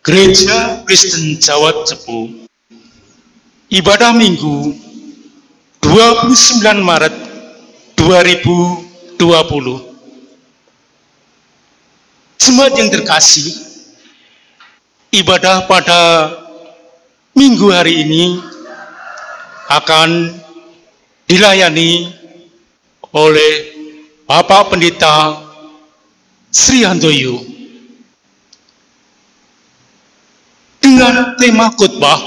Gereja Kristen Jawa Cepu, ibadah Minggu 29 Maret 2020. Jemaat yang terkasih, ibadah pada Minggu hari ini akan dilayani oleh Bapak Pendeta Sri Handoyo dengan tema khotbah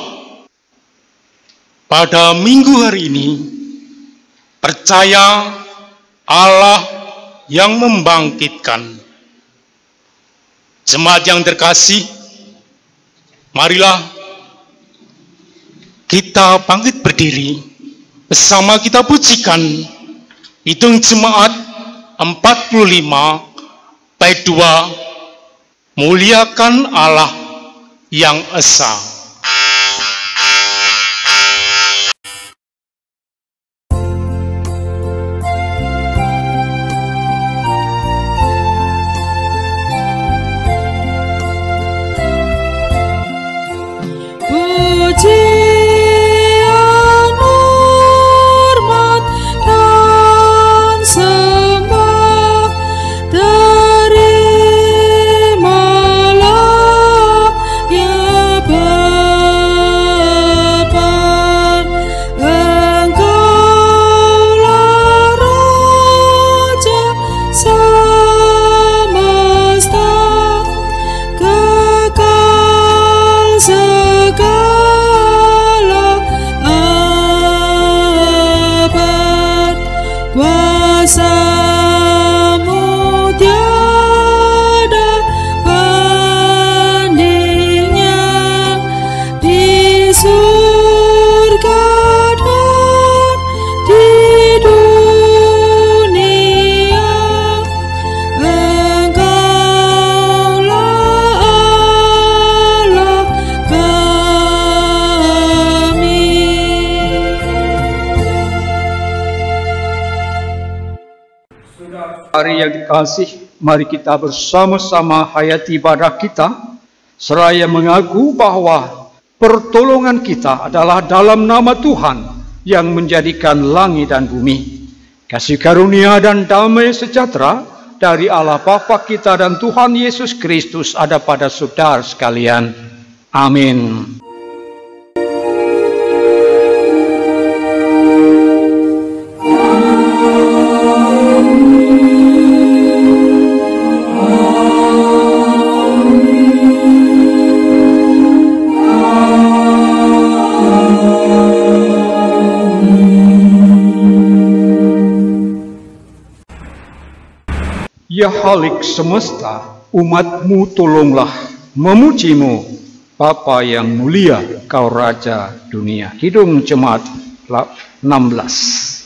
pada Minggu hari ini, percaya Allah yang membangkitkan. Jemaat yang terkasih, marilah kita bangkit berdiri bersama kita pujikan Hitung Jemaat 45 bait 2, muliakan Allah yang esa. Hari yang dikasih, mari kita bersama-sama hayati ibadah kita, seraya mengaku bahwa pertolongan kita adalah dalam nama Tuhan yang menjadikan langit dan bumi. Kasih karunia dan damai sejahtera dari Allah Bapa kita dan Tuhan Yesus Kristus ada pada saudara sekalian. Amin. Ya Khalik semesta, umatmu tolonglah memujimu, Bapa yang mulia, kau Raja dunia. Hitung Jemaat 16.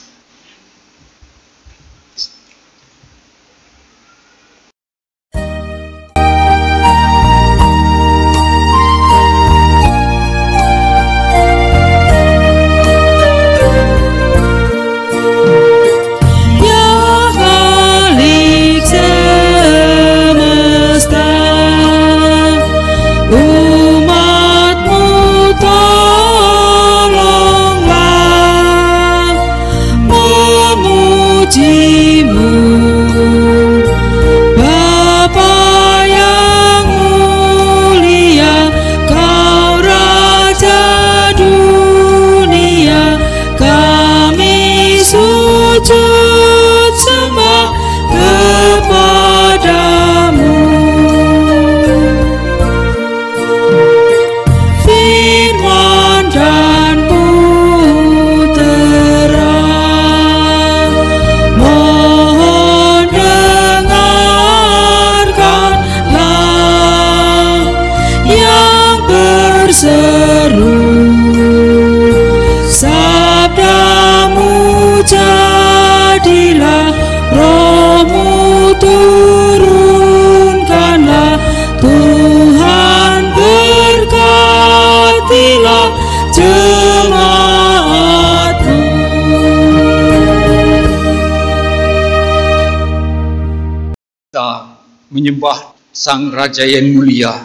Menyembah Sang Raja yang mulia,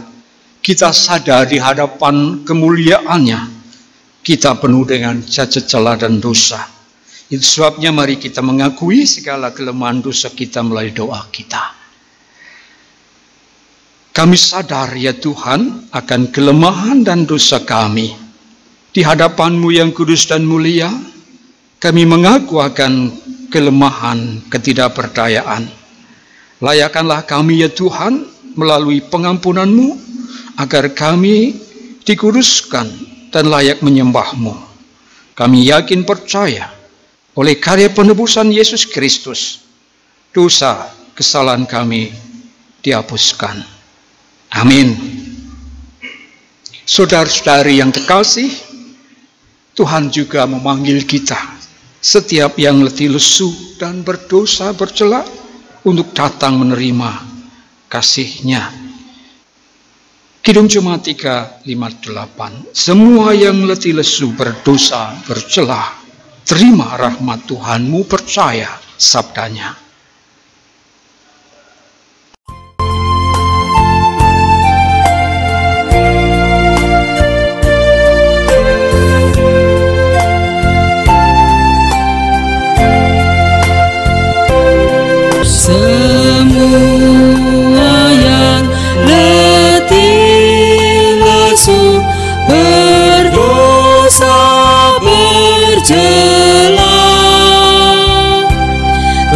kita sadar di hadapan kemuliaannya, kita penuh dengan cacat celah dan dosa. Itu sebabnya mari kita mengakui segala kelemahan dosa kita melalui doa kita. Kami sadar ya Tuhan akan kelemahan dan dosa kami. Di hadapan-Mu yang kudus dan mulia, kami mengaku akan kelemahan, ketidakberdayaan. Layakkanlah kami ya Tuhan melalui pengampunan-Mu, agar kami dikuduskan dan layak menyembah-Mu. Kami yakin percaya oleh karya penebusan Yesus Kristus, dosa kesalahan kami dihapuskan. Amin. Saudara-saudari yang terkasih, Tuhan juga memanggil kita, setiap yang letih lesu dan berdosa bercela, untuk datang menerima kasih-Nya. Kidung Jemaat 358. Semua yang letih lesu berdosa bercela, terima rahmat Tuhanmu, percaya sabdanya. Semua yang letih lesu berdosa bercela,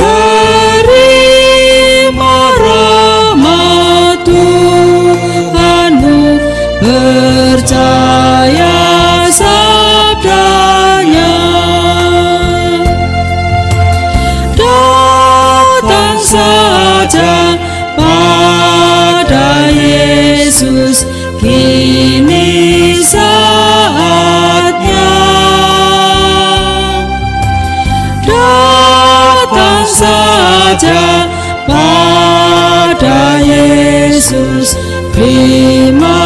terima rahmat Tuhanmu, percaya sabdanya. Datang saja pada Yesus, kini saatnya. Datang saja pada Yesus, terima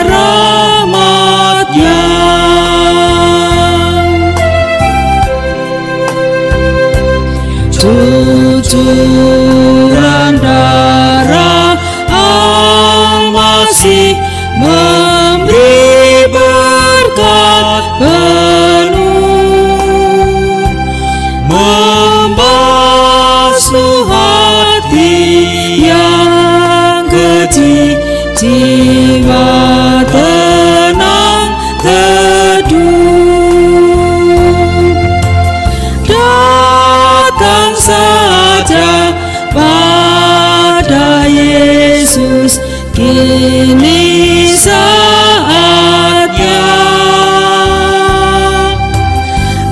rahmat-Nya. Cucuran darah Al-Masih memberi berkat penuh, membasuh hati yang keji, jiwa tenang teduh. Datang saja pada Yesus, kini saatnya.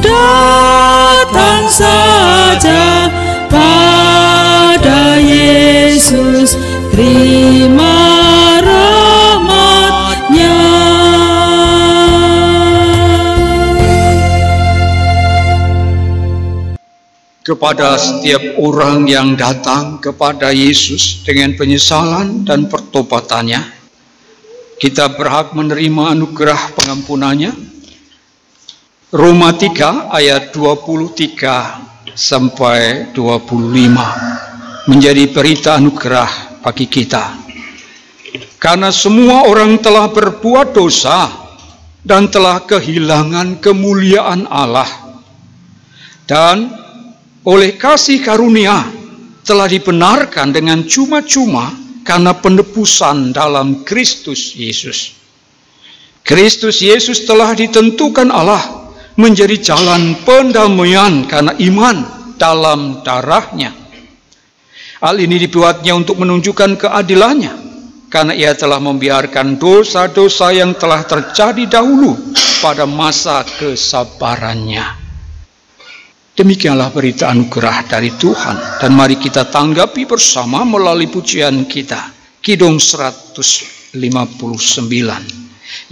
Datang saja pada Yesus, terima rahmat-Nya. Kepada setiap orang yang datang kepada Yesus dengan penyesalan dan pertobatannya, kita berhak menerima anugerah pengampunannya. Roma 3 ayat 23 sampai 25 menjadi berita anugerah bagi kita. Karena semua orang telah berbuat dosa dan telah kehilangan kemuliaan Allah, dan oleh kasih karunia telah dibenarkan dengan cuma-cuma karena penebusan dalam Kristus Yesus. Kristus Yesus telah ditentukan Allah menjadi jalan pendamaian karena iman dalam darah-Nya. Hal ini dibuatnya untuk menunjukkan keadilannya, karena Ia telah membiarkan dosa-dosa yang telah terjadi dahulu pada masa kesabarannya. Demikianlah berita anugerah dari Tuhan, dan mari kita tanggapi bersama melalui pujian kita, Kidung 159.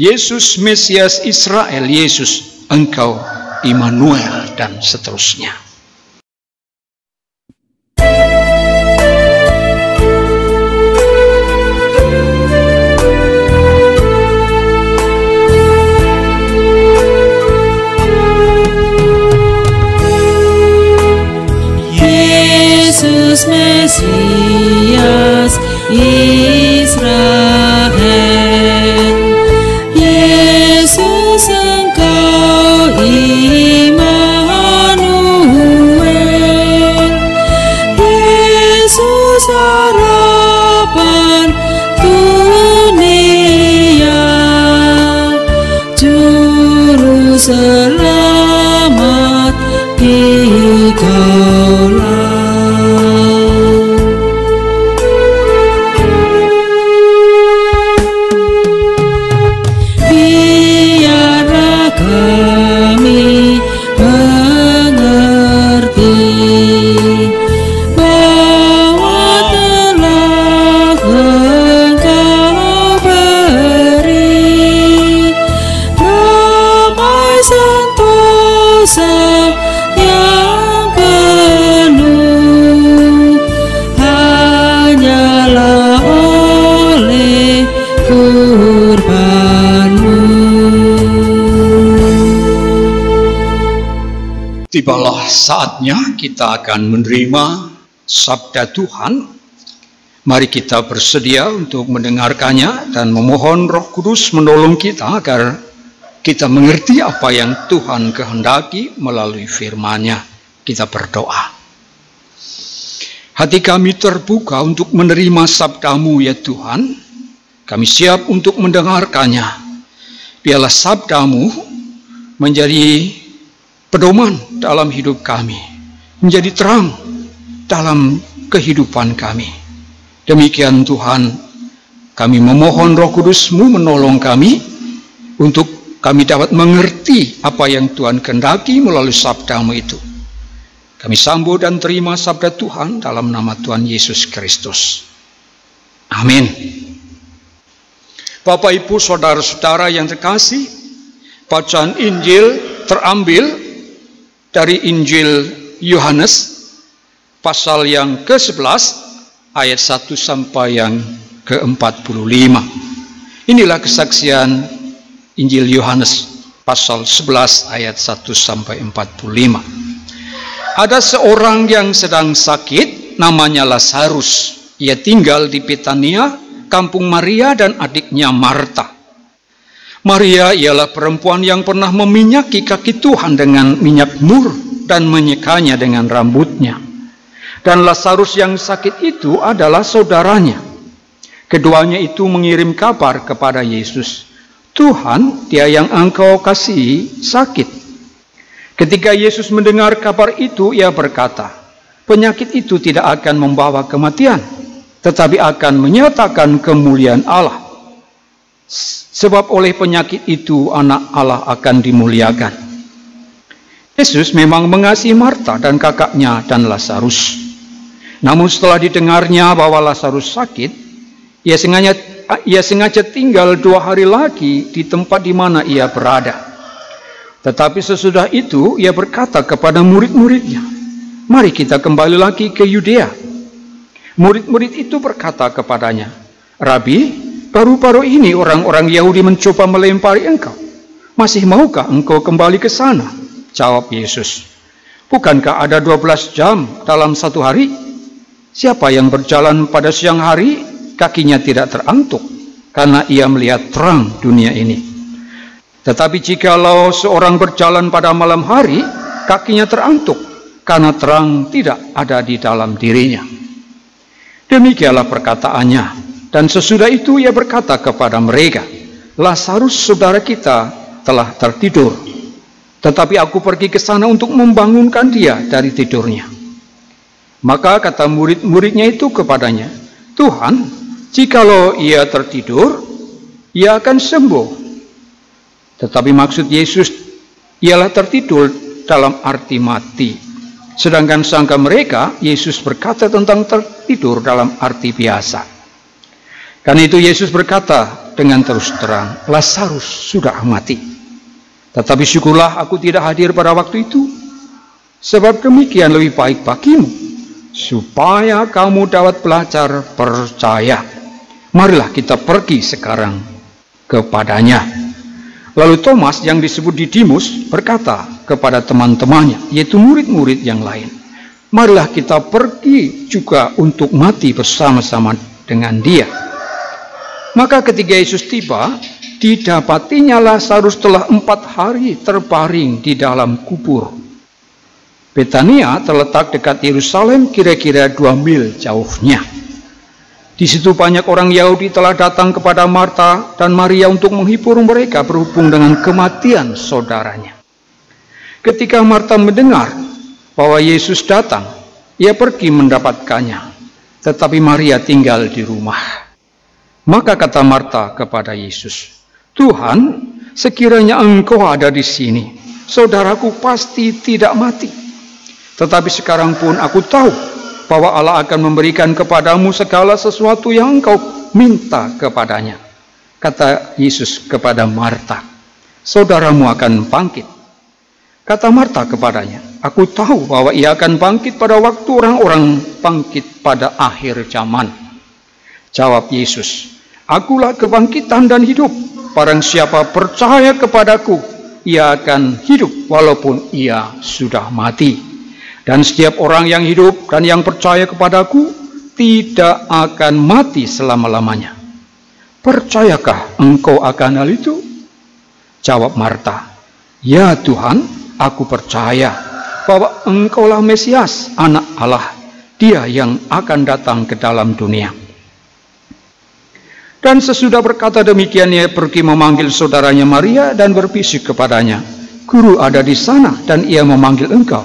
Yesus Mesias Israel, Yesus Engkau Immanuel, dan seterusnya. Yesus Mesias Israel, selamat Dikaulah. Biarlah kami mengerti bahwa telah Engkau beri damai sentosa yang penuh hanyalah oleh kurban-Mu. Tibalah saatnya kita akan menerima sabda Tuhan. Mari kita bersedia untuk mendengarkannya dan memohon Roh Kudus menolong kita agar kita mengerti apa yang Tuhan kehendaki melalui firman-Nya. Kita berdoa. Hati kami terbuka untuk menerima sabda-Mu ya Tuhan. Kami siap untuk mendengarkannya. Biarlah sabda-Mu menjadi pedoman dalam hidup kami, menjadi terang dalam kehidupan kami. Demikian Tuhan, kami memohon Roh Kudus-Mu menolong kami untuk kami dapat mengerti apa yang Tuhan kehendaki melalui sabda-Mu itu. Kami sambut dan terima sabda Tuhan dalam nama Tuhan Yesus Kristus. Amin. Bapak, Ibu, saudara-saudara yang terkasih, bacaan Injil terambil dari Injil Yohanes pasal yang ke-11 ayat 1 sampai yang ke-45. Inilah kesaksian Injil Yohanes pasal 11 ayat 1 sampai 45. Ada seorang yang sedang sakit, namanya Lazarus. Ia tinggal di Betania, kampung Maria dan adiknya Marta. Maria ialah perempuan yang pernah meminyaki kaki Tuhan dengan minyak mur dan menyekanya dengan rambutnya. Dan Lazarus yang sakit itu adalah saudaranya. Keduanya itu mengirim kabar kepada Yesus, "Tuhan, dia yang Engkau kasihi sakit." Ketika Yesus mendengar kabar itu, ia berkata, "Penyakit itu tidak akan membawa kematian, tetapi akan menyatakan kemuliaan Allah. Sebab oleh penyakit itu anak Allah akan dimuliakan." Yesus memang mengasihi Marta dan kakaknya dan Lazarus. Namun setelah didengarnya bahwa Lazarus sakit, ia sengaja tinggal 2 hari lagi di tempat di mana ia berada. Tetapi sesudah itu ia berkata kepada murid-muridnya, "Mari kita kembali lagi ke Yudea." Murid-murid itu berkata kepadanya, "Rabi, baru-baru ini orang-orang Yahudi mencoba melempari Engkau. Masih maukah Engkau kembali ke sana?" Jawab Yesus, "Bukankah ada 12 jam dalam satu hari? Siapa yang berjalan pada siang hari, kakinya tidak terantuk, karena ia melihat terang dunia ini. Tetapi jikalau seorang berjalan pada malam hari, kakinya terantuk, karena terang tidak ada di dalam dirinya." Demikianlah perkataannya. Dan sesudah itu ia berkata kepada mereka, "Lazarus saudara kita telah tertidur, tetapi aku pergi ke sana untuk membangunkan dia dari tidurnya." Maka kata murid-muridnya itu kepadanya, "Tuhan, jikalau ia tertidur, ia akan sembuh." Tetapi maksud Yesus ialah tertidur dalam arti mati. Sedangkan sangka mereka, Yesus berkata tentang tertidur dalam arti biasa. Karena itu Yesus berkata dengan terus terang, "Lazarus sudah mati. Tetapi syukurlah aku tidak hadir pada waktu itu, sebab demikian lebih baik bagimu, supaya kamu dapat belajar percaya. Marilah kita pergi sekarang kepadanya." Lalu Thomas yang disebut Didimus berkata kepada teman-temannya, yaitu murid-murid yang lain, "Marilah kita pergi juga untuk mati bersama-sama dengan dia." Maka ketika Yesus tiba, didapatinya Lazarus telah 4 hari terbaring di dalam kubur. Betania terletak dekat Yerusalem kira-kira 2 mil jauhnya. Di situ banyak orang Yahudi telah datang kepada Marta dan Maria untuk menghibur mereka berhubung dengan kematian saudaranya. Ketika Marta mendengar bahwa Yesus datang, ia pergi mendapatkannya, tetapi Maria tinggal di rumah. Maka kata Marta kepada Yesus, "Tuhan, sekiranya Engkau ada di sini, saudaraku pasti tidak mati. Tetapi sekarang pun aku tahu bahwa Allah akan memberikan kepadamu segala sesuatu yang engkau minta kepadanya." Kata Yesus kepada Marta, "Saudaramu akan bangkit." Kata Marta kepadanya, "Aku tahu bahwa ia akan bangkit pada waktu orang-orang bangkit pada akhir zaman." Jawab Yesus, "Akulah kebangkitan dan hidup. Barang siapa percaya kepadaku, ia akan hidup walaupun ia sudah mati. Dan setiap orang yang hidup dan yang percaya kepadaku tidak akan mati selama-lamanya. Percayakah engkau akan hal itu?" Jawab Marta, "Ya Tuhan, aku percaya bahwa Engkaulah Mesias, Anak Allah, Dia yang akan datang ke dalam dunia." Dan sesudah berkata demikian, ia pergi memanggil saudaranya Maria dan berbisik kepadanya, "Guru ada di sana dan ia memanggil engkau."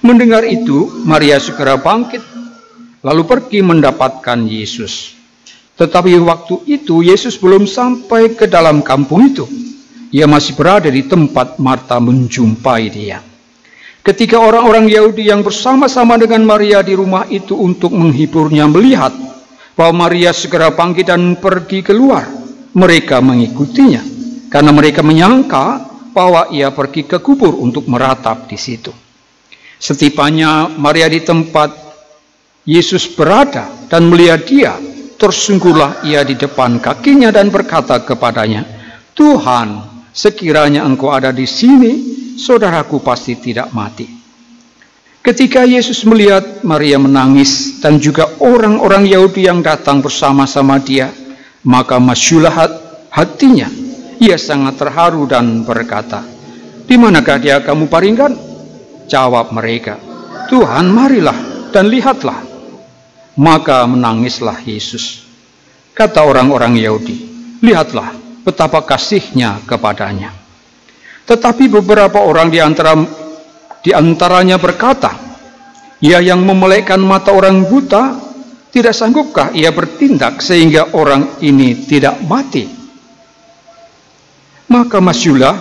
Mendengar itu, Maria segera bangkit, lalu pergi mendapatkan Yesus. Tetapi waktu itu Yesus belum sampai ke dalam kampung itu. Ia masih berada di tempat Marta menjumpai dia. Ketika orang-orang Yahudi yang bersama-sama dengan Maria di rumah itu untuk menghiburnya melihat bahwa Maria segera bangkit dan pergi keluar, mereka mengikutinya, karena mereka menyangka bahwa ia pergi ke kubur untuk meratap di situ. Setibanya Maria di tempat Yesus berada dan melihat dia, tersungguhlah ia di depan kakinya dan berkata kepadanya, "Tuhan, sekiranya engkau ada di sini, saudaraku pasti tidak mati." Ketika Yesus melihat Maria menangis dan juga orang-orang Yahudi yang datang bersama-sama dia, maka masyulah hatinya. Ia sangat terharu dan berkata, "Di manakah dia kamu baringkan?" Jawab mereka, "Tuhan, marilah dan lihatlah." Maka menangislah Yesus. Kata orang-orang Yahudi, "Lihatlah betapa kasihnya kepadanya." Tetapi beberapa orang di antaranya berkata, "Ia yang memelekkan mata orang buta, tidak sanggupkah ia bertindak sehingga orang ini tidak mati?" Maka masyulah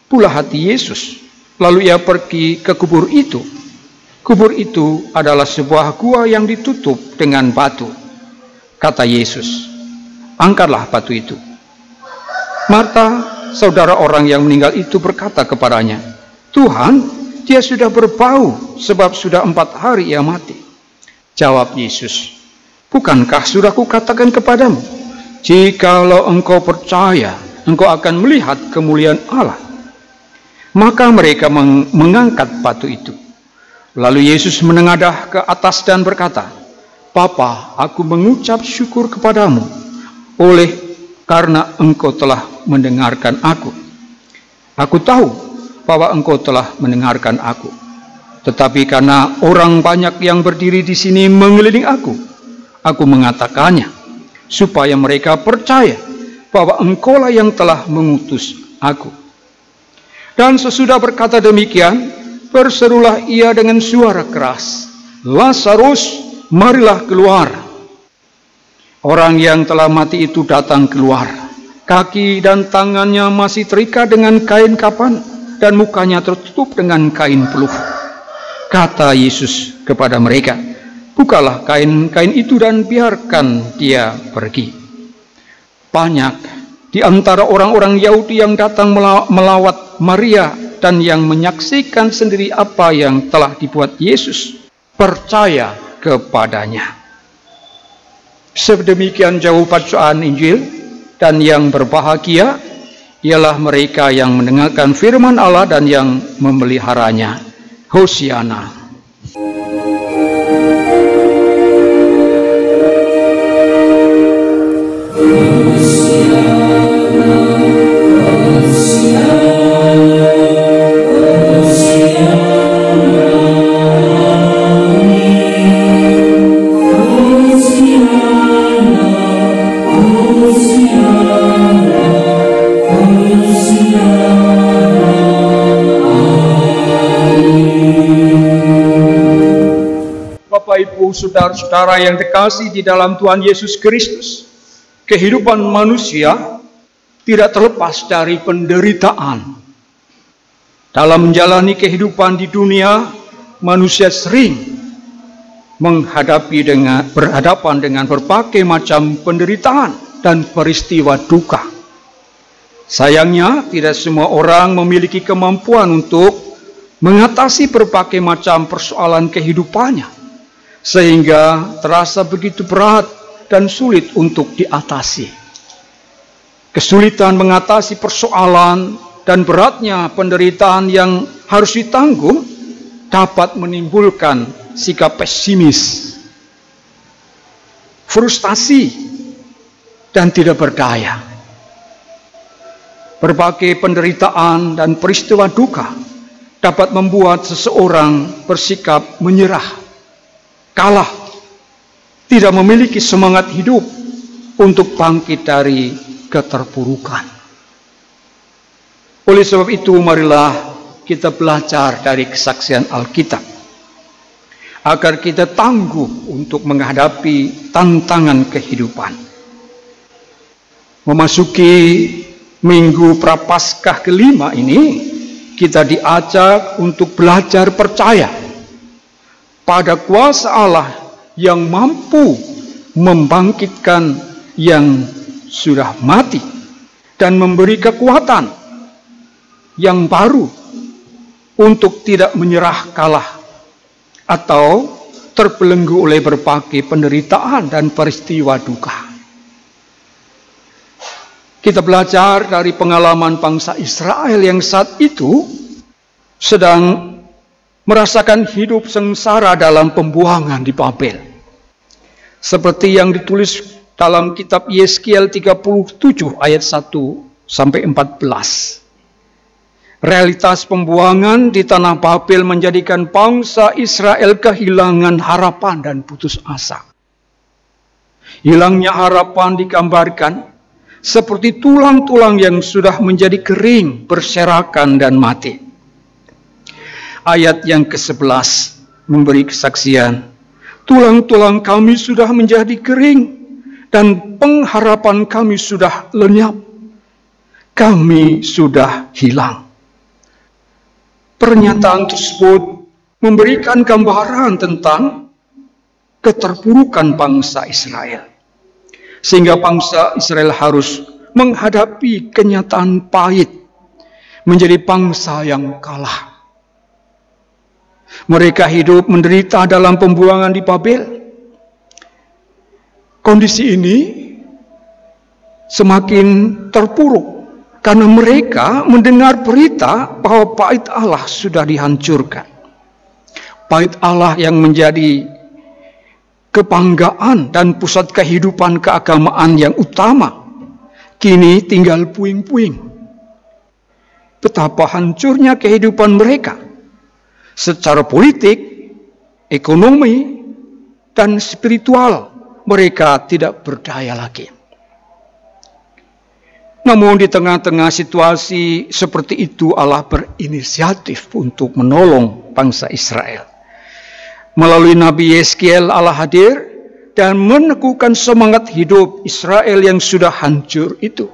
pula hati Yesus. Lalu ia pergi ke kubur itu. Kubur itu adalah sebuah gua yang ditutup dengan batu. Kata Yesus, "Angkatlah batu itu." Marta, saudara orang yang meninggal itu, berkata kepadanya, "Tuhan, dia sudah berbau sebab sudah 4 hari ia mati." Jawab Yesus, "Bukankah sudah kukatakan kepadamu, jikalau engkau percaya, engkau akan melihat kemuliaan Allah?" Maka mereka mengangkat batu itu. Lalu Yesus menengadah ke atas dan berkata, "Bapa, aku mengucap syukur kepadamu karena engkau telah mendengarkan aku. Aku tahu bahwa engkau telah mendengarkan aku. Tetapi karena orang banyak yang berdiri di sini mengelilingi aku mengatakannya, supaya mereka percaya bahwa engkaulah yang telah mengutus aku." Dan sesudah berkata demikian, berserulah ia dengan suara keras, "Lazarus, marilah keluar." Orang yang telah mati itu datang keluar. Kaki dan tangannya masih terikat dengan kain kapan, dan mukanya tertutup dengan kain peluh. Kata Yesus kepada mereka, "Bukalah kain-kain itu dan biarkan dia pergi." Banyak di antara orang-orang Yahudi yang datang melawat Maria dan yang menyaksikan sendiri apa yang telah dibuat Yesus, percaya kepadanya. Sedemikian jauh bacaan Injil, dan yang berbahagia ialah mereka yang mendengarkan firman Allah dan yang memeliharanya. Hosiana. Hosiana. Ibu, saudara-saudara yang terkasih di dalam Tuhan Yesus Kristus, kehidupan manusia tidak terlepas dari penderitaan. Dalam menjalani kehidupan di dunia, manusia sering berhadapan dengan berbagai macam penderitaan dan peristiwa duka. Sayangnya, tidak semua orang memiliki kemampuan untuk mengatasi berbagai macam persoalan kehidupannya, sehingga terasa begitu berat dan sulit untuk diatasi. Kesulitan mengatasi persoalan dan beratnya penderitaan yang harus ditanggung dapat menimbulkan sikap pesimis, frustasi, dan tidak berdaya. Berbagai penderitaan dan peristiwa duka dapat membuat seseorang bersikap menyerah, kalah, tidak memiliki semangat hidup untuk bangkit dari keterpurukan. Oleh sebab itu, marilah kita belajar dari kesaksian Alkitab, agar kita tangguh untuk menghadapi tantangan kehidupan. Memasuki Minggu Prapaskah kelima ini, kita diajak untuk belajar percaya pada kuasa Allah yang mampu membangkitkan yang sudah mati dan memberi kekuatan yang baru untuk tidak menyerah kalah atau terbelenggu oleh berbagai penderitaan dan peristiwa duka. Kita belajar dari pengalaman bangsa Israel yang saat itu sedang merasakan hidup sengsara dalam pembuangan di Babel. Seperti yang ditulis dalam kitab Yeskiel 37 ayat 1 sampai 14. Realitas pembuangan di tanah Babel menjadikan bangsa Israel kehilangan harapan dan putus asa. Hilangnya harapan digambarkan seperti tulang-tulang yang sudah menjadi kering, berserakan, dan mati. Ayat yang ke-11 memberi kesaksian, tulang-tulang kami sudah menjadi kering, dan pengharapan kami sudah lenyap. Kami sudah hilang. Pernyataan tersebut memberikan gambaran tentang keterpurukan bangsa Israel. Sehingga bangsa Israel harus menghadapi kenyataan pahit, menjadi bangsa yang kalah. Mereka hidup menderita dalam pembuangan di Babel. Kondisi ini semakin terpuruk karena mereka mendengar berita bahwa bait Allah sudah dihancurkan. Bait Allah yang menjadi kebanggaan dan pusat kehidupan keagamaan yang utama, kini tinggal puing-puing. Betapa hancurnya kehidupan mereka secara politik, ekonomi, dan spiritual. Mereka tidak berdaya lagi. Namun di tengah-tengah situasi seperti itu, Allah berinisiatif untuk menolong bangsa Israel. Melalui Nabi Yeskiel, Allah hadir dan meneguhkan semangat hidup Israel yang sudah hancur itu.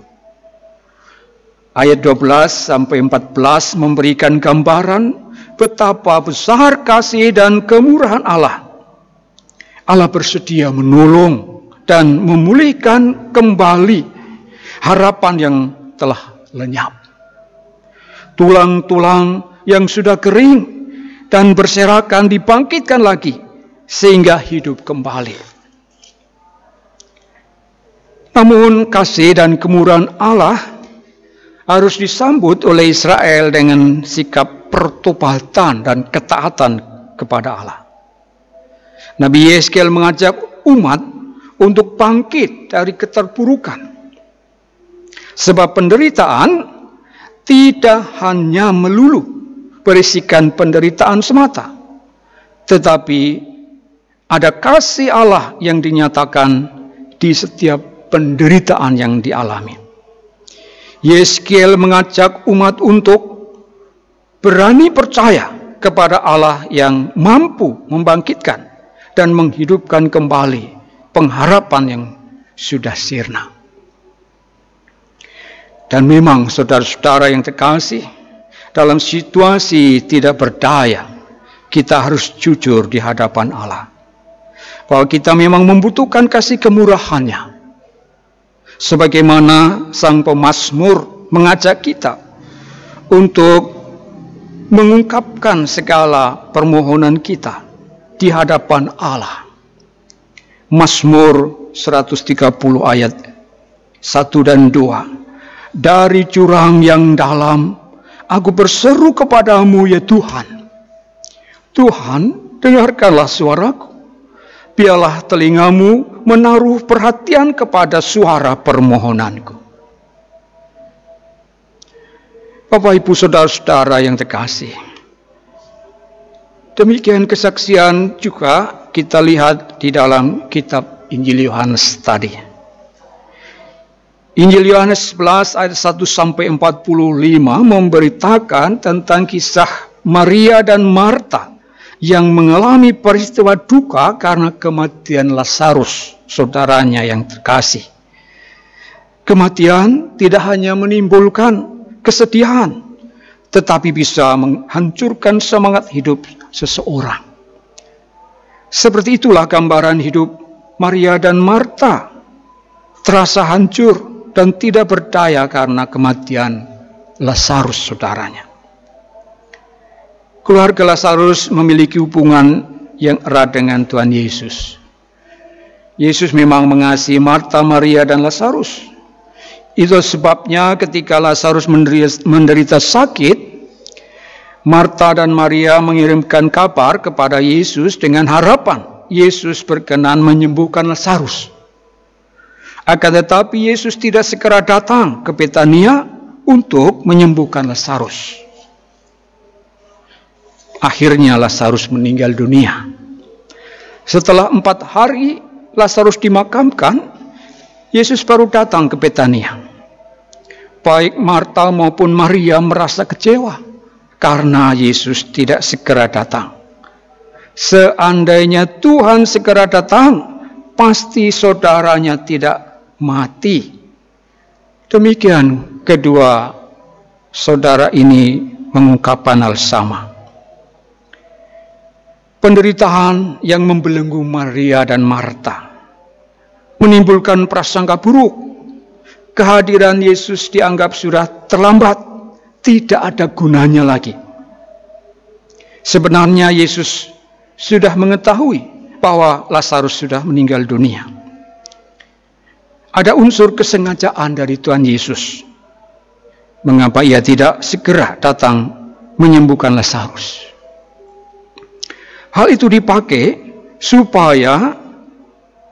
Ayat 12-14 memberikan gambaran betapa besar kasih dan kemurahan Allah. Allah bersedia menolong dan memulihkan kembali harapan yang telah lenyap. Tulang-tulang yang sudah kering dan berserakan dibangkitkan lagi sehingga hidup kembali. Namun kasih dan kemurahan Allah harus disambut oleh Israel dengan sikap pertobatan dan ketaatan kepada Allah. Nabi Yeskiel mengajak umat untuk bangkit dari keterpurukan. Sebab penderitaan tidak hanya melulu berisikan penderitaan semata, tetapi ada kasih Allah yang dinyatakan di setiap penderitaan yang dialami. Yeskiel mengajak umat untuk berani percaya kepada Allah yang mampu membangkitkan dan menghidupkan kembali pengharapan yang sudah sirna. Dan memang saudara-saudara yang terkasih, dalam situasi tidak berdaya, kita harus jujur di hadapan Allah. Bahwa kita memang membutuhkan kasih kemurahan-Nya. Sebagaimana sang pemazmur mengajak kita untuk mengungkapkan segala permohonan kita di hadapan Allah. Mazmur 130 ayat 1 dan 2. Dari jurang yang dalam, aku berseru kepadamu ya Tuhan. Tuhan, dengarkanlah suaraku. Biarlah telingamu menaruh perhatian kepada suara permohonanku. Bapak, Ibu, saudara-saudara yang terkasih, demikian kesaksian juga kita lihat di dalam kitab Injil Yohanes tadi. Injil Yohanes 11 ayat 1 sampai 45 memberitakan tentang kisah Maria dan Marta yang mengalami peristiwa duka karena kematian Lazarus, saudaranya yang terkasih. Kematian tidak hanya menimbulkan kesedihan, tetapi bisa menghancurkan semangat hidup seseorang. Seperti itulah gambaran hidup Maria dan Marta, terasa hancur dan tidak berdaya karena kematian Lazarus, saudaranya. Keluarga Lazarus memiliki hubungan yang erat dengan Tuhan Yesus. Yesus memang mengasihi Marta, Maria, dan Lazarus. Itu sebabnya ketika Lazarus menderita sakit, Marta dan Maria mengirimkan kabar kepada Yesus dengan harapan Yesus berkenan menyembuhkan Lazarus. Akan tetapi Yesus tidak segera datang ke Betania untuk menyembuhkan Lazarus. Akhirnya Lazarus meninggal dunia. Setelah 4 hari Lazarus dimakamkan, Yesus baru datang ke Betania. Baik Marta maupun Maria merasa kecewa karena Yesus tidak segera datang. Seandainya Tuhan segera datang, pasti saudaranya tidak mati. Demikian kedua saudara ini mengungkapkan hal sama. Penderitaan yang membelenggu Maria dan Marta menimbulkan prasangka buruk. Kehadiran Yesus dianggap sudah terlambat, tidak ada gunanya lagi. Sebenarnya Yesus sudah mengetahui bahwa Lazarus sudah meninggal dunia. Ada unsur kesengajaan dari Tuhan Yesus. Mengapa Ia tidak segera datang menyembuhkan Lazarus? Hal itu dipakai supaya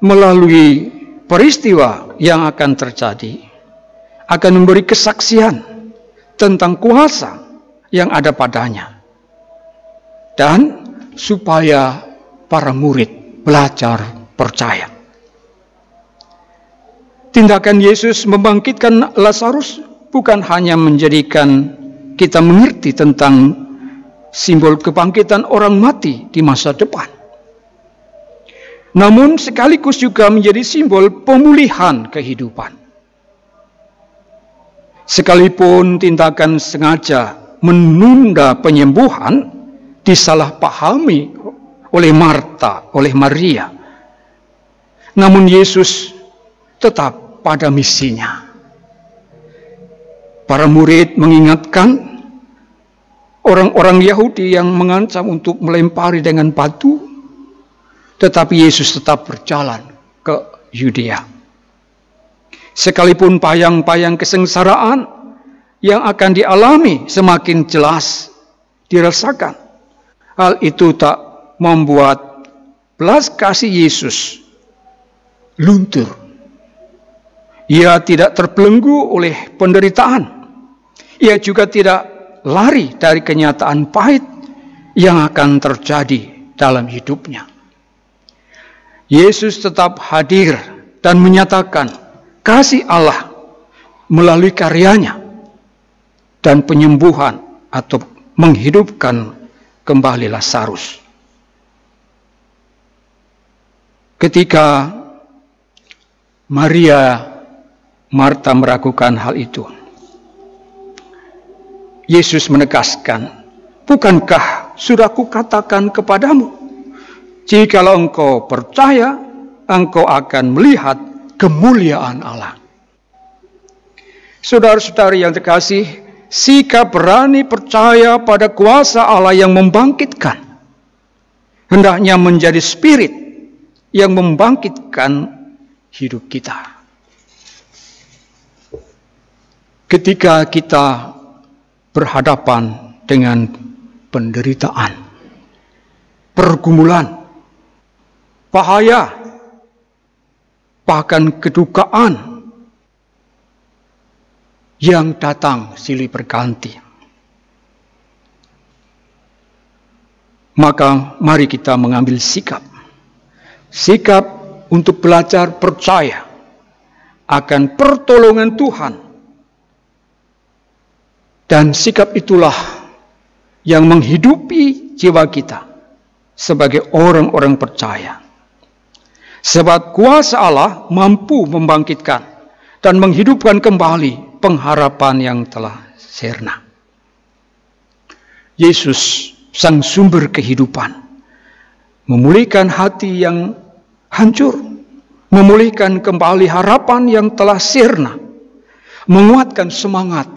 melalui peristiwa yang akan terjadi, akan memberi kesaksian tentang kuasa yang ada padanya. Dan supaya para murid belajar percaya. Tindakan Yesus membangkitkan Lazarus bukan hanya menjadikan kita mengerti tentang simbol kebangkitan orang mati di masa depan, namun sekaligus juga menjadi simbol pemulihan kehidupan. Sekalipun tindakan sengaja menunda penyembuhan disalahpahami oleh Marta, oleh Maria, namun Yesus tetap pada misinya. Para murid mengingatkan orang-orang Yahudi yang mengancam untuk melempari dengan batu, tetapi Yesus tetap berjalan ke Yudea. Sekalipun bayang-bayang kesengsaraan yang akan dialami semakin jelas dirasakan, hal itu tak membuat belas kasih Yesus luntur. Ia tidak terbelenggu oleh penderitaan. Ia juga tidak lari dari kenyataan pahit yang akan terjadi dalam hidupnya. Yesus tetap hadir dan menyatakan kasih Allah melalui karyanya dan penyembuhan atau menghidupkan kembali Lazarus. Ketika Marta meragukan hal itu, Yesus menegaskan, bukankah sudah kukatakan kepadamu, jikalau engkau percaya, engkau akan melihat kemuliaan Allah. Saudara-saudari yang terkasih, sikap berani percaya pada kuasa Allah yang membangkitkan hendaknya menjadi spirit yang membangkitkan hidup kita. Ketika kita berhadapan dengan penderitaan, pergumulan, bahaya, bahkan kedukaan yang datang silih berganti, maka mari kita mengambil sikap untuk belajar percaya akan pertolongan Tuhan. Dan sikap itulah yang menghidupi jiwa kita sebagai orang-orang percaya. Sebab kuasa Allah mampu membangkitkan dan menghidupkan kembali pengharapan yang telah sirna. Yesus, sang sumber kehidupan, memulihkan hati yang hancur, memulihkan kembali harapan yang telah sirna, menguatkan semangat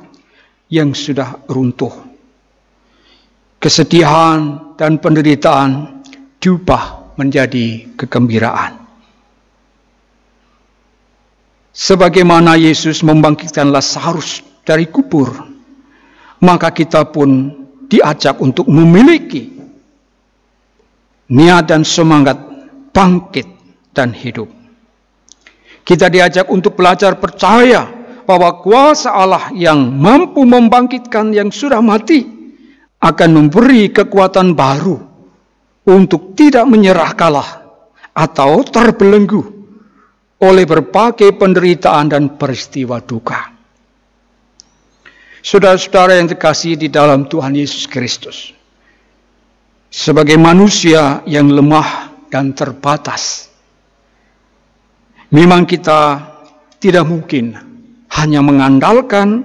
yang sudah runtuh. Kesedihan dan penderitaan diubah menjadi kegembiraan. Sebagaimana Yesus membangkitkan Lazarus dari kubur, maka kita pun diajak untuk memiliki niat dan semangat bangkit dan hidup. Kita diajak untuk belajar percaya bahwa kuasa Allah yang mampu membangkitkan yang sudah mati akan memberi kekuatan baru untuk tidak menyerah kalah atau terbelenggu oleh berbagai penderitaan dan peristiwa duka. Saudara-saudara yang terkasih di dalam Tuhan Yesus Kristus, sebagai manusia yang lemah dan terbatas, memang kita tidak mungkin hanya mengandalkan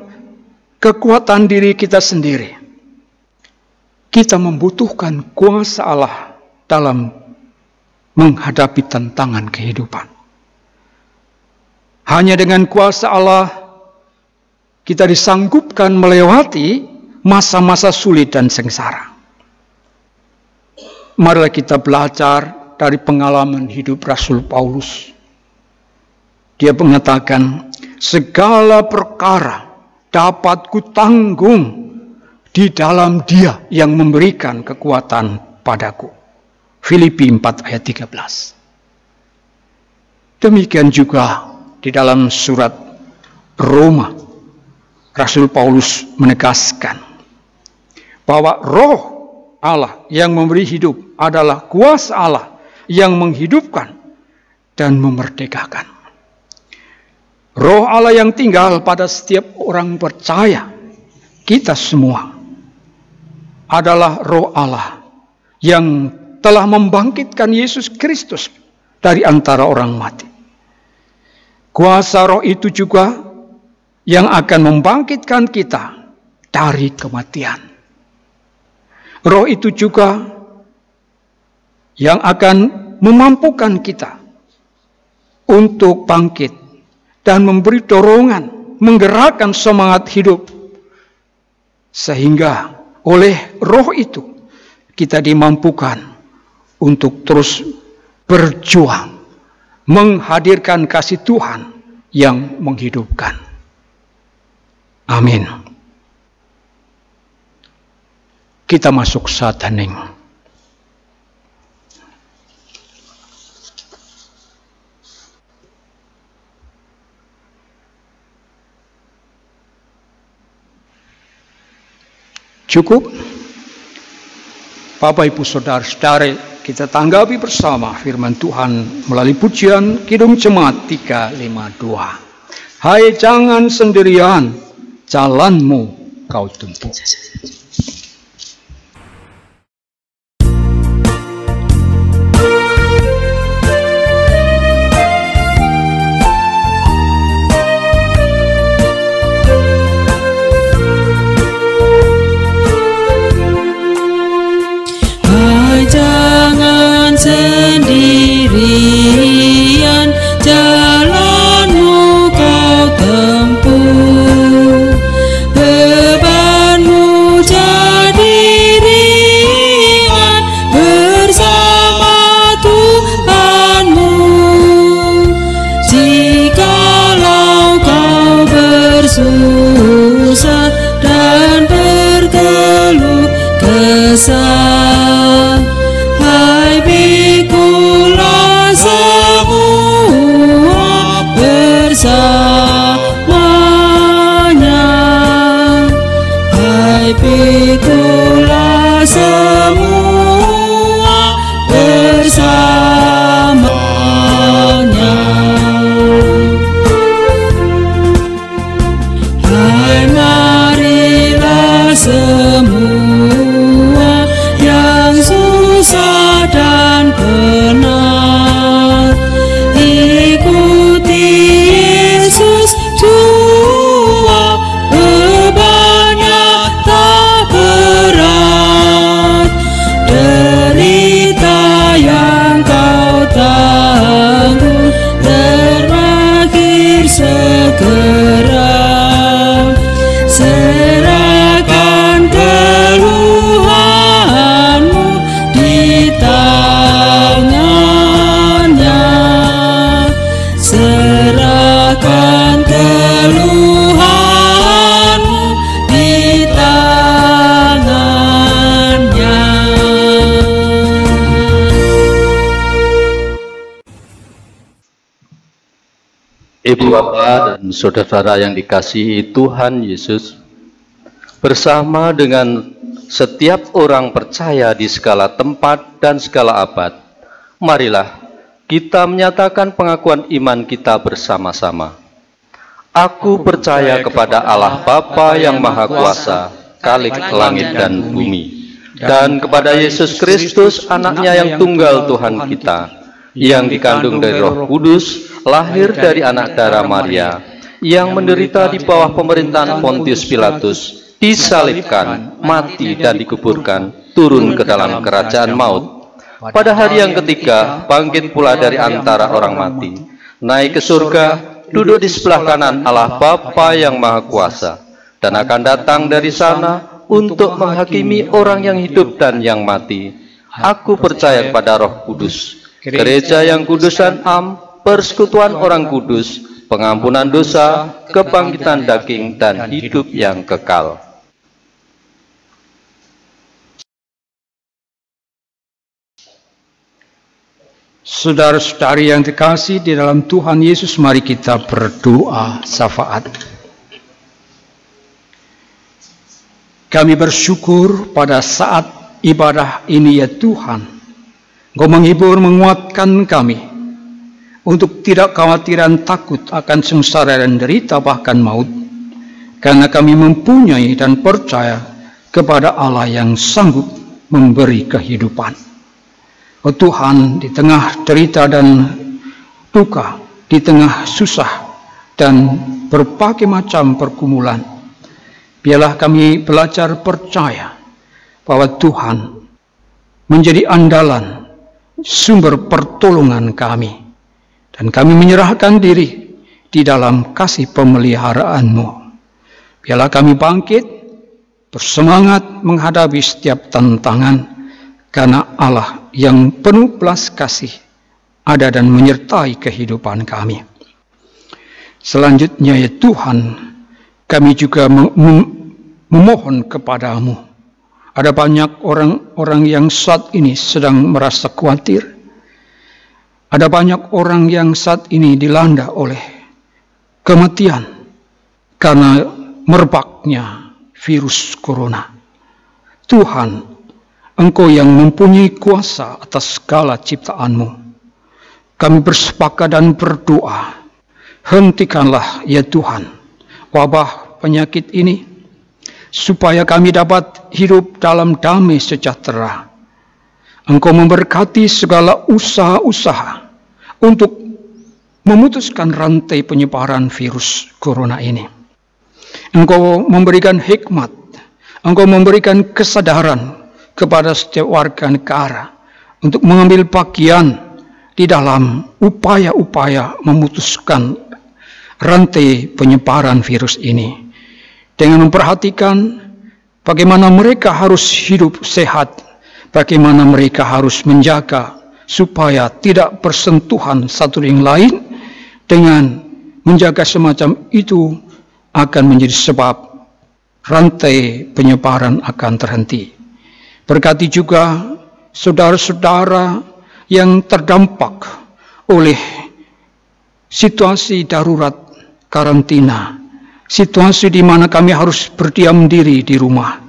kekuatan diri kita sendiri. Kita membutuhkan kuasa Allah dalam menghadapi tantangan kehidupan. Hanya dengan kuasa Allah kita disanggupkan melewati masa-masa sulit dan sengsara. Marilah kita belajar dari pengalaman hidup Rasul Paulus. Dia mengatakan, segala perkara dapat kutanggung di dalam Dia yang memberikan kekuatan padaku. Filipi 4 ayat 13. Demikian juga di dalam surat Roma, Rasul Paulus menegaskan bahwa Roh Allah yang memberi hidup adalah kuasa Allah yang menghidupkan dan memerdekakan. Roh Allah yang tinggal pada setiap orang percaya, kita semua, adalah Roh Allah yang telah membangkitkan Yesus Kristus dari antara orang mati. Kuasa Roh itu juga yang akan membangkitkan kita dari kematian. Roh itu juga yang akan memampukan kita untuk bangkit dan memberi dorongan, menggerakkan semangat hidup. Sehingga oleh Roh itu kita dimampukan untuk terus berjuang, menghadirkan kasih Tuhan yang menghidupkan. Amin. Kita masuk saat hening. Cukup? Bapak Ibu Saudara-saudari, kita tanggapi bersama firman Tuhan melalui pujian Kidung Jemaat 352. Hai jangan sendirian, jalanmu kau tempuh. pikulah semua bersamanya. Hai marilah semua yang susah dan penat, ikuti Yesus jua, bebannya tak berat, derita yang kau tanggung terakhir segera. Serahkan keluhanmu di tangannya, serahkan keluhanmu di tangannya. Ibu Bapa dan saudara-saudara yang dikasihi Tuhan Yesus, bersama dengan setiap orang percaya di segala tempat dan segala abad, marilah kita menyatakan pengakuan iman kita bersama-sama. Aku percaya kepada Allah Bapa yang Maha Kuasa, Khalik langit dan bumi, dan kepada Yesus Kristus, anaknya yang tunggal Tuhan kita, yang dikandung dari Roh Kudus, lahir dari anak darah Maria, yang menderita di bawah pemerintahan Pontius Pilatus, disalibkan, mati dan dikuburkan, turun ke dalam kerajaan maut. Pada hari yang ketiga, bangkit pula dari antara orang mati, naik ke surga, duduk di sebelah kanan Allah Bapa yang Maha Kuasa, dan akan datang dari sana untuk menghakimi orang yang hidup dan yang mati. Aku percaya kepada Roh Kudus, gereja yang kudus dan am, persekutuan orang kudus, pengampunan dosa, kebangkitan daging, dan hidup yang kekal. Saudara-saudari yang dikasihi di dalam Tuhan Yesus, mari kita berdoa syafaat. Kami bersyukur pada saat ibadah ini ya Tuhan, Engkau menghibur, menguatkan kami untuk tidak khawatiran takut akan sengsara dan derita bahkan maut, karena kami mempunyai dan percaya kepada Allah yang sanggup memberi kehidupan. Oh Tuhan, di tengah derita dan duka, di tengah susah dan berbagai macam pergumulan, biarlah kami belajar percaya bahwa Tuhan menjadi andalan, sumber pertolongan kami, dan kami menyerahkan diri di dalam kasih pemeliharaan-Mu. Biarlah kami bangkit, bersemangat menghadapi setiap tantangan, karena Allah yang penuh belas kasih ada dan menyertai kehidupan kami. Selanjutnya ya Tuhan, kami juga memohon kepadamu. Ada banyak orang-orang yang saat ini sedang merasa khawatir. Ada banyak orang yang saat ini dilanda oleh kematian karena merebaknya virus corona. Tuhan, Engkau yang mempunyai kuasa atas segala ciptaan-Mu. Kami bersepakat dan berdoa, hentikanlah ya Tuhan wabah penyakit ini, supaya kami dapat hidup dalam damai sejahtera. Engkau memberkati segala usaha-usaha untuk memutuskan rantai penyebaran virus corona ini. Engkau memberikan hikmat, Engkau memberikan kesadaran kepada setiap warga negara untuk mengambil bagian di dalam upaya-upaya memutuskan rantai penyebaran virus ini, dengan memperhatikan bagaimana mereka harus hidup sehat, bagaimana mereka harus menjaga supaya tidak bersentuhan satu dengan lain. Dengan menjaga semacam itu akan menjadi sebab rantai penyebaran akan terhenti. Berkati juga saudara-saudara yang terdampak oleh situasi darurat karantina, situasi di mana kami harus berdiam diri di rumah.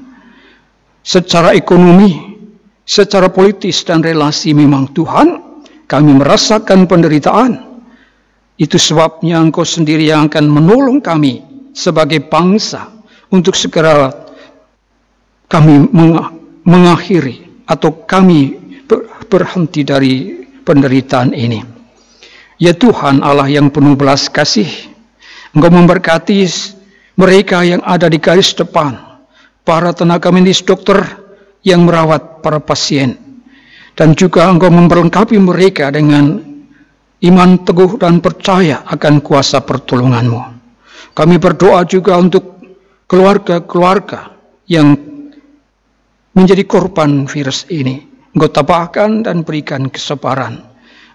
secara ekonomi, secara politis dan relasi memang Tuhan, kami merasakan penderitaan. Itu sebabnya Engkau sendiri yang akan menolong kami sebagai bangsa untuk segera kami mengakhiri atau kami berhenti dari penderitaan ini. Ya Tuhan Allah yang penuh belas kasih, Engkau memberkati mereka yang ada di garis depan, para tenaga medis dokter yang merawat para pasien, dan juga Engkau memperlengkapi mereka dengan iman teguh dan percaya akan kuasa pertolongan-Mu. Kami berdoa juga untuk keluarga-keluarga yang menjadi korban virus ini. Engkau tabahkan dan berikan kesabaran.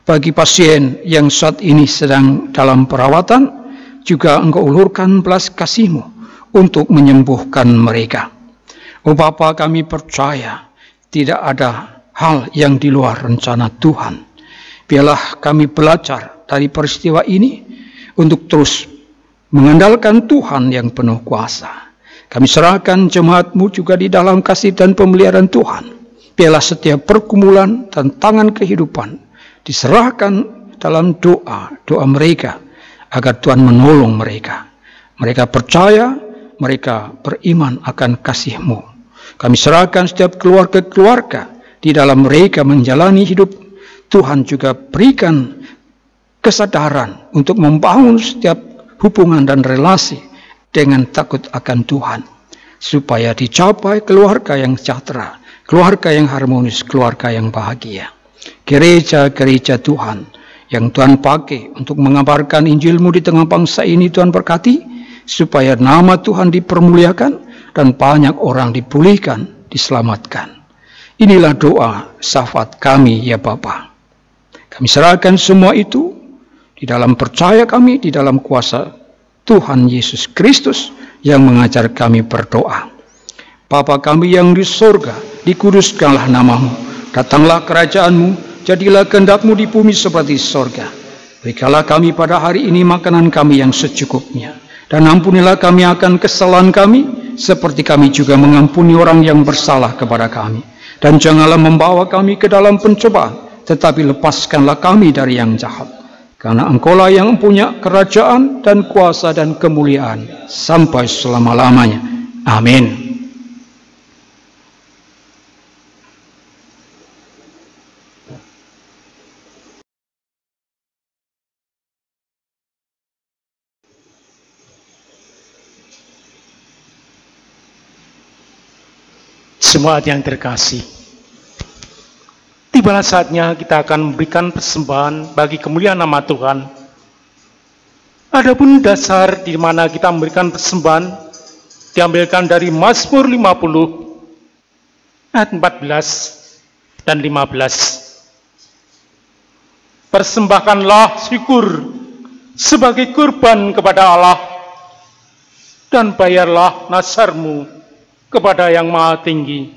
Bagi pasien yang saat ini sedang dalam perawatan, juga Engkau ulurkan belas kasih-Mu untuk menyembuhkan mereka. Oh Bapa, kami percaya tidak ada hal yang di luar rencana Tuhan. Biarlah kami belajar dari peristiwa ini untuk terus mengandalkan Tuhan yang penuh kuasa. Kami serahkan jemaat-Mu juga di dalam kasih dan pemeliharaan Tuhan. Biarlah setiap pergumulan dan tangan kehidupan diserahkan dalam doa mereka, agar Tuhan menolong mereka. Mereka percaya, mereka beriman akan kasih-Mu. Kami serahkan setiap keluarga-keluarga di dalam mereka menjalani hidup. Tuhan juga berikan kesadaran untuk membangun setiap hubungan dan relasi dengan takut akan Tuhan, supaya dicapai keluarga yang sejahtera, keluarga yang harmonis, keluarga yang bahagia. Gereja-gereja Tuhan yang Tuhan pakai untuk mengabarkan Injil-Mu di tengah bangsa ini, Tuhan berkati, supaya nama Tuhan dipermuliakan dan banyak orang dipulihkan, diselamatkan. Inilah doa syafaat kami ya Bapa. Kami serahkan semua itu di dalam percaya kami, di dalam kuasa Tuhan Yesus Kristus yang mengajar kami berdoa. Bapa kami yang di sorga, dikuduskanlah nama-Mu. Datanglah kerajaan-Mu, jadilah kehendak-Mu di bumi seperti sorga. Berikanlah kami pada hari ini makanan kami yang secukupnya. Dan ampunilah kami akan kesalahan kami, seperti kami juga mengampuni orang yang bersalah kepada kami. Dan janganlah membawa kami ke dalam pencobaan, tetapi lepaskanlah kami dari yang jahat. Karena Engkau-lah yang punya kerajaan dan kuasa dan kemuliaan sampai selama-lamanya. Amin. Jemaat yang terkasih, tibalah saatnya kita akan memberikan persembahan bagi kemuliaan nama Tuhan. Adapun dasar di mana kita memberikan persembahan diambilkan dari Mazmur 50 ayat 14 dan 15. Persembahkanlah syukur sebagai kurban kepada Allah, dan bayarlah nazarmu kepada Yang Maha Tinggi.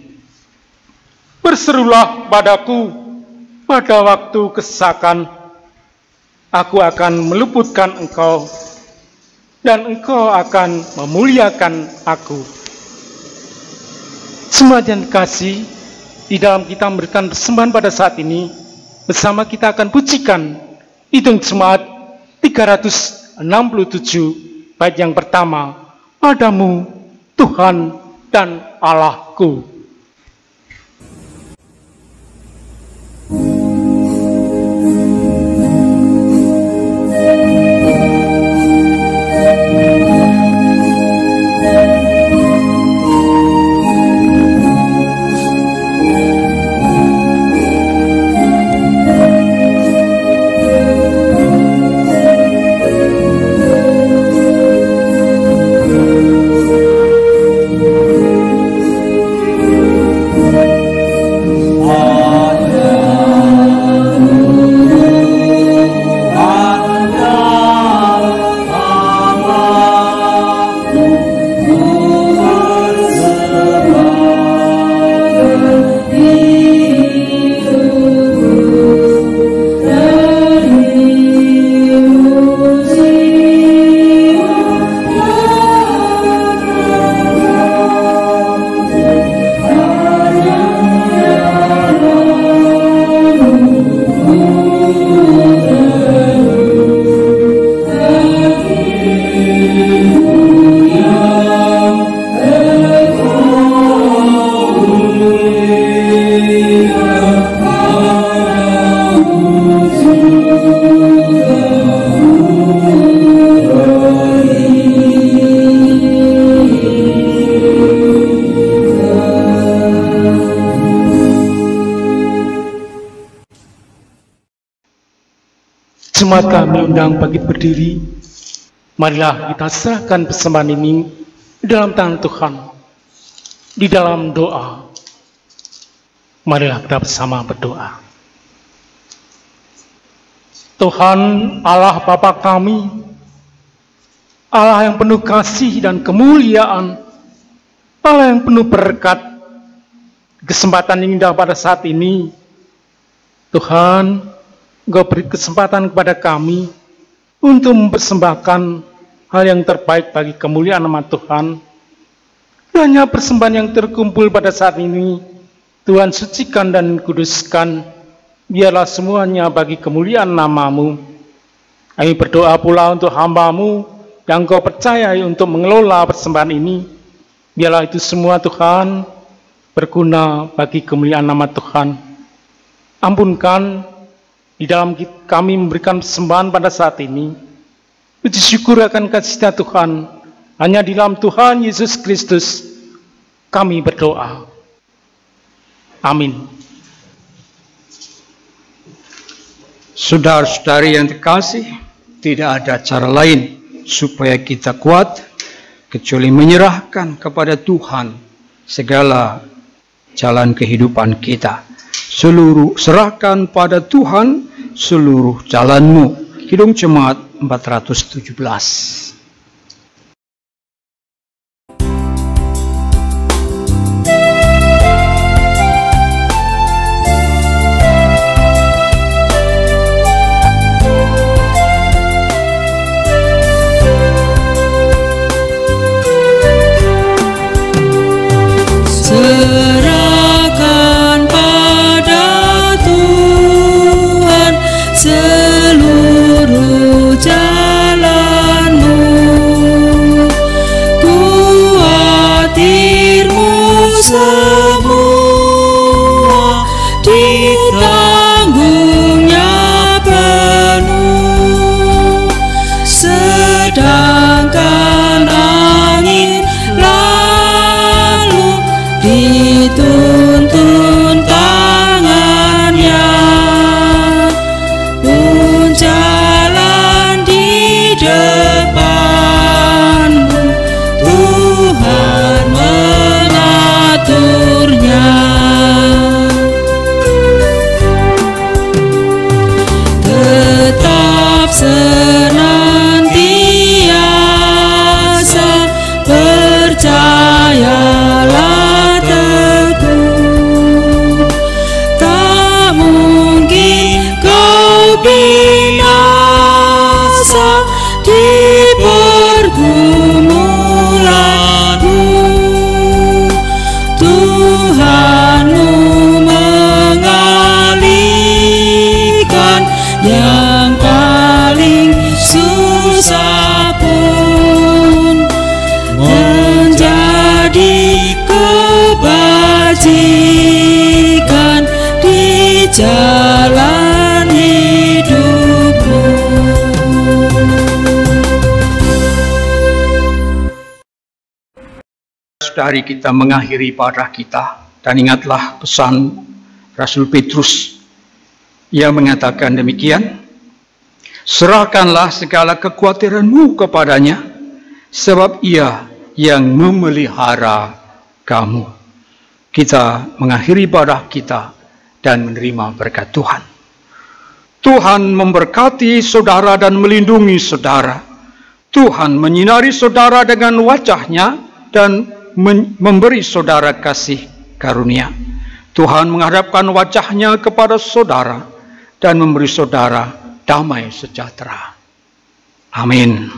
Berserulah padaku pada waktu kesesakan, aku akan meluputkan engkau, dan engkau akan memuliakan aku. Jemaat yang dikasihi, di dalam kita memberikan persembahan pada saat ini, bersama kita akan pujikan Hitung Jemaat 367, bait yang pertama, Padamu Tuhan dan Allahku. jemaat kami undang bagi berdiri. Marilah kita serahkan persembahan ini di dalam tangan Tuhan, di dalam doa. Marilah kita bersama berdoa. Tuhan Allah Bapa kami, Allah yang penuh kasih dan kemuliaan, Allah yang penuh berkat, kesempatan yang indah pada saat ini, Tuhan, Engkau beri kesempatan kepada kami untuk mempersembahkan hal yang terbaik bagi kemuliaan nama Tuhan. Hanya persembahan yang terkumpul pada saat ini, Tuhan sucikan dan kuduskan, biarlah semuanya bagi kemuliaan nama-Mu. Kami berdoa pula untuk hamba-Mu yang Engkau percayai untuk mengelola persembahan ini. Biarlah itu semua Tuhan berguna bagi kemuliaan nama Tuhan. Ampunkan di dalam kami memberikan persembahan pada saat ini. Puji syukur akan kasih Tuhan. Hanya di dalam Tuhan Yesus Kristus kami berdoa. Amin. Saudara-saudari yang terkasih, tidak ada cara lain supaya kita kuat kecuali menyerahkan kepada Tuhan segala jalan kehidupan kita. Serahkan pada Tuhan seluruh jalanmu. Kidung Jemaat 417. Serahkan pada Tuhan seluruh jalanmu, kuatirmu semua ditanggungnya penuh, sedangkan angin lalu dituntun tangannya, pun jalan di depanmu, Tuhan mengaturnya. Tetap senantiasa percayalah teguh, tak mungkin kau binasa di pergumulanmu. Tuhanmu mengalihkan yang paling susah pun menjadi kebajikan di jalan hidupmu. Saudari, kita mengakhiri ibadah kita, dan ingatlah pesan Rasul Petrus. Ia mengatakan demikian, serahkanlah segala kekhawatiranmu kepadanya, sebab ia yang memelihara kamu. Kita mengakhiri ibadah kita dan menerima berkat Tuhan. Tuhan memberkati saudara dan melindungi saudara. Tuhan menyinari saudara dengan wajah-Nya dan memberi saudara kasih karunia. Tuhan menghadapkan wajah-Nya kepada saudara dan memberi saudara damai sejahtera. Amin.